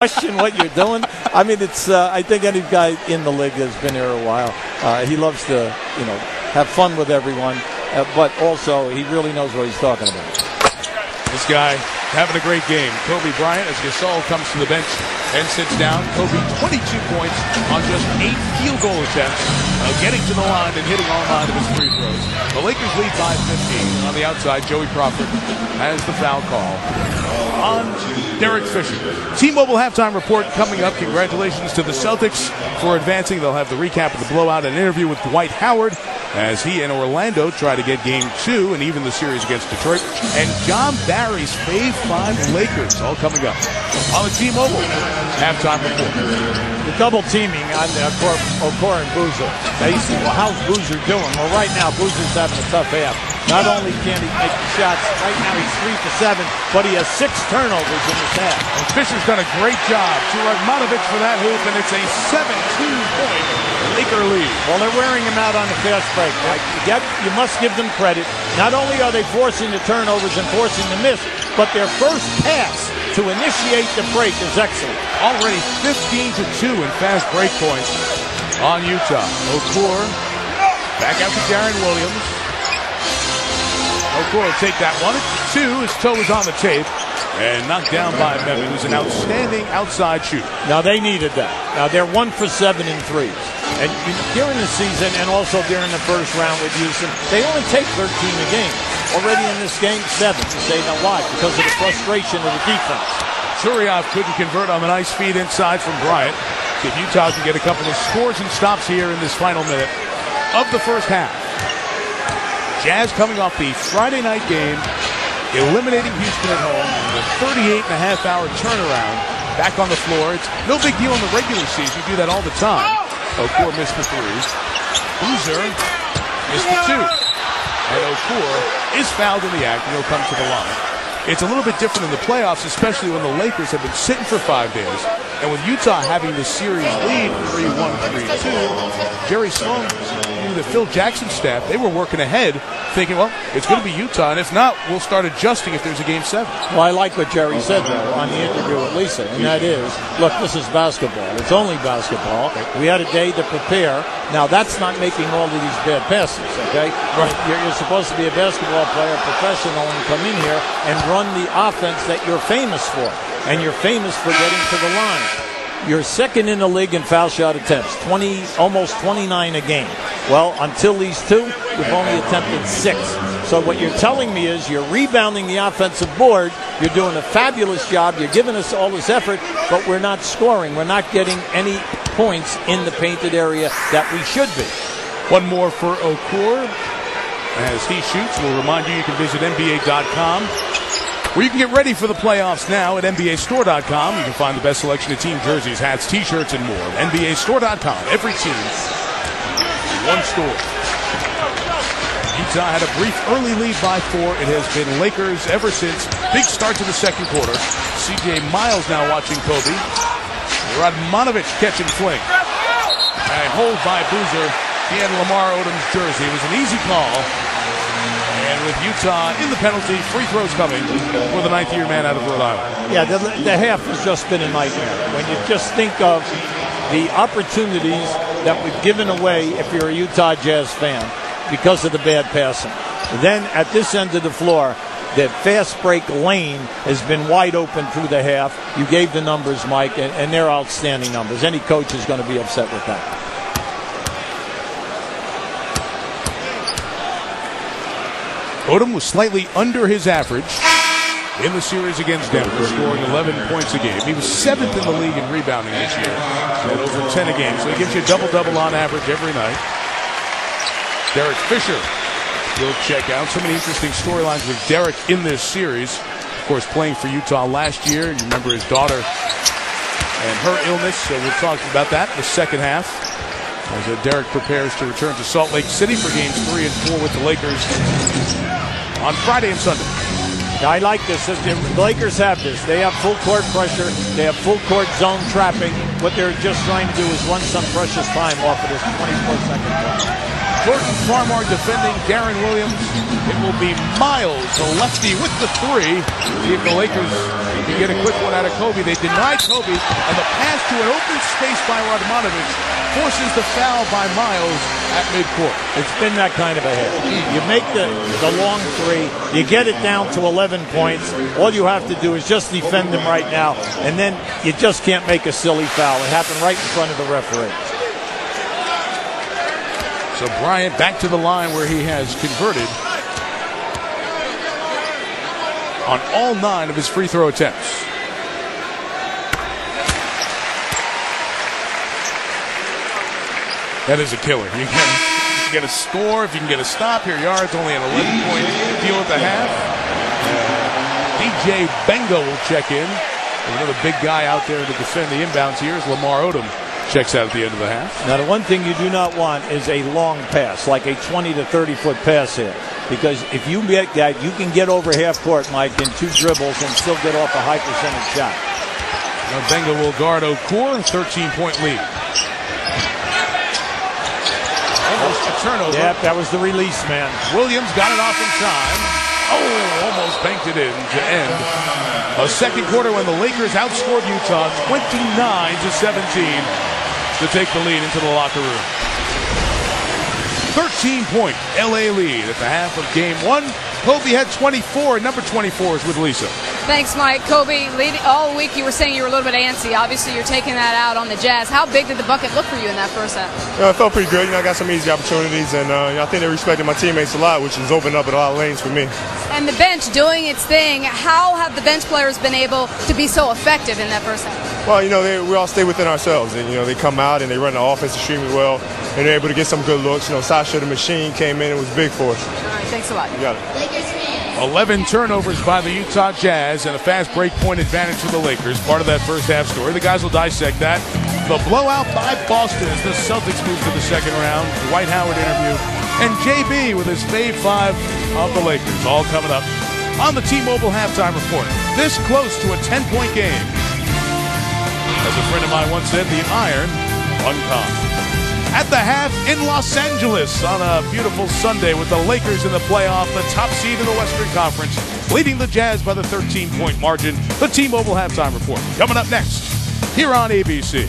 question what you're doing. I mean, it's. I think any guy in the league that's been here a while, he loves to, have fun with everyone, but also he really knows what he's talking about. This guy having a great game. Kobe Bryant, as Gasol comes to the bench and sits down. Kobe 22 points on just 8 field goal attempts, getting to the line and hitting all 9 of his free throws. The Lakers lead by 15. On the outside, Joey Crawford has the foul call on Derek Fisher. T-Mobile halftime report coming up. Congratulations to the Celtics for advancing. They'll have the recap of the blowout and an interview with Dwight Howard as he and Orlando try to get Game 2 and even the series against Detroit. And John Barry's Fave 5 Lakers all coming up on the T-Mobile halftime report. The double teaming on Okoro and Boozer. Now you see, well, how's Boozer doing? Well, right now, Boozer's having a tough half. Not only can he make the shots, right now he's 3 for 7, but he has 6 turnovers in this half. And Fisher's done a great job to Radmanovic for that hoop, and it's a 17-point Laker lead. Well, they're wearing him out on the fast break. You must give them credit. Not only are they forcing the turnovers and forcing the miss, but their first pass to initiate the break is excellent. Already 15-2 in fast break points on Utah. Okoro back out to Darren Williams. Okoro will take that one. It's 2. His toe is on the tape. And knocked down by Bevin, who's an outstanding outside shooter. Now, they needed that. Now, they're 1 for 7 in threes. And during the season and also during the first round with Houston, they only take 13 a game. Already in this game, 7. You say, now why? Because of the frustration of the defense. Churyov couldn't convert on the nice feed inside from Bryant. See if Utah can get a couple of scores and stops here in this final minute of the first half. Jazz coming off the Friday night game, eliminating Houston at home with a 38.5-hour turnaround back on the floor. It's no big deal in the regular season. You do that all the time. Okoro missed the 3. Boozer missed the 2. And Okoro is fouled in the act, and he'll come to the line. It's a little bit different in the playoffs, especially when the Lakers have been sitting for 5 days. And with Utah having the series lead 3-1, 3-2, Jerry Sloan, the Phil Jackson staff, they were working ahead, thinking, well, it's going to be Utah, and if not, we'll start adjusting if there's a Game 7. Well, I like what Jerry said, though, on the interview with Lisa, and that is, look, this is basketball. It's only basketball. We had a day to prepare. Now, that's not making all of these bad passes, okay? Right. You're supposed to be a basketball player, professional, and come in here and run the offense that you're famous for, and you're famous for getting to the line. You're second in the league in foul shot attempts, almost 29 a game. Well, until these 2, you've only attempted 6. So what you're telling me is you're rebounding the offensive board. You're doing a fabulous job. You're giving us all this effort, but we're not scoring. We're not getting any points in the painted area that we should be. One more for Okoro as he shoots. We'll remind you can visit NBA.com. Where you can get ready for the playoffs now at NBAstore.com. You can find the best selection of team jerseys, hats, T-shirts, and more. NBAstore.com. Every team, one store. Utah had a brief early lead by 4. It has been Lakers ever since. Big start to the second quarter. C.J. Miles now watching Kobe. Radmanovic catching fling. And hold by Boozer. He had Lamar Odom's jersey. It was an easy call. And with Utah in the penalty, free throws coming for the 9th-year man out of Rhode Island. Yeah, the half has just been a nightmare. When you just think of the opportunities that we've given away if you're a Utah Jazz fan because of the bad passing. Then at this end of the floor, the fast break lane has been wide open through the half. You gave the numbers, Mike, and they're outstanding numbers. Any coach is going to be upset with that. Odom was slightly under his average in the series against Denver, scoring 11 points a game. He was 7th in the league in rebounding this year, at over 10 a game. So he gives you a double-double on average every night. Derek Fisher will check out. So many interesting storylines with Derek in this series. Of course, playing for Utah last year. You remember his daughter and her illness, so we'll talk about that in the second half. As Derek prepares to return to Salt Lake City for Games 3 and 4 with the Lakers on Friday and Sunday. Now, I like this. The Lakers have this. They have full court pressure. They have full court zone trapping. What they're just trying to do is run some precious time off of this 24-second clock. Jordan Farmar defending Darren Williams. It will be Miles, the lefty, with the three. See if the Lakers can get a quick one out of Kobe. They deny Kobe, and the pass to an open space by Radmanovic forces the foul by Miles at midcourt. It's been that kind of a hit. You make the long three, you get it down to 11 points. All you have to do is just defend them right now, and then you just can't make a silly foul. It happened right in front of the referee. So Bryant back to the line where he has converted on all 9 of his free throw attempts. That is a killer. You can get a score if you can get a stop. Here you are. It's only an 11-point deal at the half. DJ Benga will check in. There's another big guy out there to defend the inbounds here is Lamar Odom. Checks out at the end of the half. Now, the one thing you do not want is a long pass, like a 20 to 30-foot pass here. Because if you get that, you can get over half court, Mike, in 2 dribbles and still get off a high percentage shot. Now Benga will guard Okur, 13-point lead. Almost a turnover. Yep, that was the release, man. Williams got it off in time. Oh, almost banked it in to end a second quarter when the Lakers outscored Utah 29-17 to take the lead into the locker room. 13-point LA lead at the half of game 1. Kobe had 24, number 24 is with Lisa. Thanks, Mike. Kobe, all week you were saying you were a little bit antsy. Obviously, you're taking that out on the Jazz. How big did the bucket look for you in that first half? It felt pretty good. I got some easy opportunities, and I think they respected my teammates a lot, which has opened up a lot of lanes for me. And the bench doing its thing. How have the bench players been able to be so effective in that first half? Well, we all stay within ourselves, and they come out and they run the offense extremely well, and they're able to get some good looks. Sasha the Machine came in and was big for us. All right, thanks a lot. You got it. 11 turnovers by the Utah Jazz and a fast break point advantage for the Lakers. Part of that first half story. The guys will dissect that. The blowout by Boston as the Celtics move to the second round. The Dwight Howard interview. And JB with his fave 5 of the Lakers. All coming up on the T-Mobile halftime report. This close to a 10-point game. As a friend of mine once said, the iron uncommon. At the half in Los Angeles on a beautiful Sunday with the Lakers in the playoff, the top seed in the Western Conference, leading the Jazz by the 13-point margin. The T-Mobile halftime report coming up next here on ABC.